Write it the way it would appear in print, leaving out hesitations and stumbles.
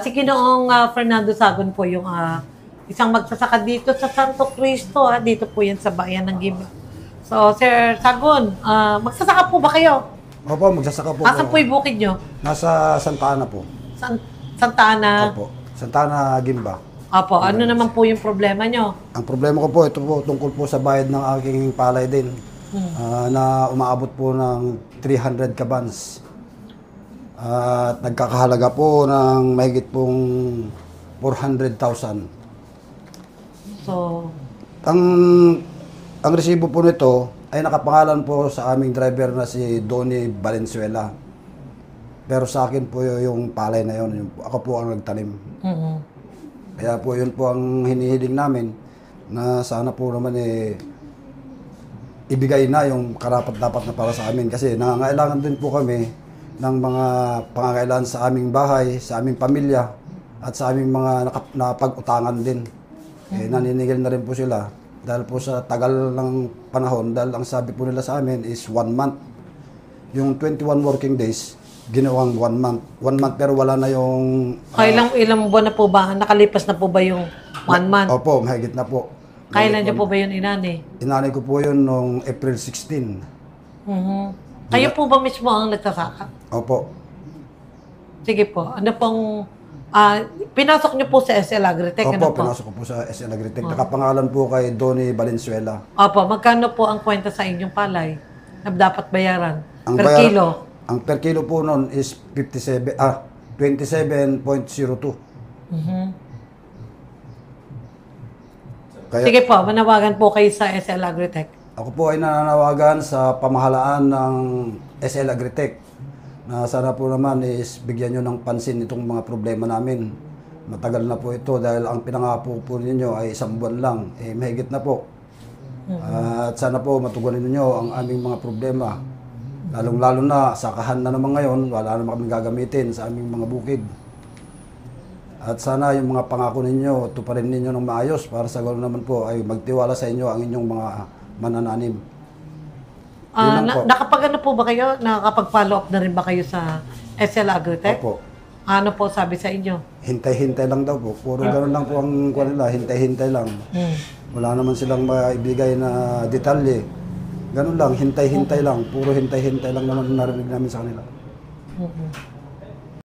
Sige noong Fernando Sagon po yung isang magsasaka dito sa Santo Cristo. Dito po yan sa bayan ng Gimba. So, Sir Sagon, magsasaka po ba kayo? Opo, magsasaka po. Asan po yung bukid nyo? Nasa Santa Ana po. Santa Ana? Opo, Santa Ana, Gimba. Opo, ano naman po yung problema nyo? Ang problema ko po, ito po, tungkol po sa bayad ng aking palay din. Na umaabot po ng 300 kabans. At nagkakahalaga po ng mahigit pong 400,000. So, Ang resibo po nito ay nakapangalan po sa aming driver na si Donnie Valenzuela. Pero sa akin po yung palay na yun. Ako po ang nagtanim. Kaya po yun po ang hinihiling namin na sana po naman ibigay na yung karapat-dapat na para sa amin. Kasi nangangailangan din po kami ng mga pangangailangan sa aming bahay, sa aming pamilya, at sa aming mga napag-utangan din. Naninigil na rin po sila. Dahil po sa tagal ng panahon, dahil ang sabi po nila sa amin is 1 month. Yung 21 working days, ginawang 1 month. 1 month pero wala na yung... ilang buwan na po ba? Nakalipas na po ba yung 1 month? Opo, mahigit na po. Kailan niyo po ba yun inani? Inani ko po yun noong April 16. Kayo po ba mismo ang nagsasaka? Opo. Sige po. Ano pong... pinasok niyo po sa SL Agritech? Opo, Ano po? pinasok ko po sa SL Agritech. Nakapangalan po kay Donnie Valenzuela. Opo, magkano po ang kwenta sa inyong palay na dapat bayaran? Ang Per kilo? Ang per kilo po noon is 27.02. Kaya, Sige po, manawagan po kayo sa SL Agritech. ako po ay nananawagan sa pamahalaan ng SL Agritech na sana po naman is bigyan nyo ng pansin itong mga problema namin. Matagal na po ito dahil ang pinangako po ninyo ay 1 buwan lang. Mahigit na po. At sana po matugunan ninyo ang aming mga problema. Lalong-lalo na, sakahan na naman ngayon, wala naman kami gagamitin sa aming mga bukid. At sana yung mga pangako ninyo, tuparin ninyo ng maayos para sa ganoon naman po ay magtiwala sa inyo ang inyong mga manananim. Nakapag-ano po ba kayo? Nakapag-follow up na rin ba kayo sa SL Agritech? Opo. Ano po sabi sa inyo? Hintay-hintay lang daw po. Puro gano'n lang po ang kuha nila. Hintay-hintay lang. Wala naman silang maibigay na detalye. Gano'n lang. Hintay-hintay lang. Puro hintay-hintay lang naman narinig namin sa kanila.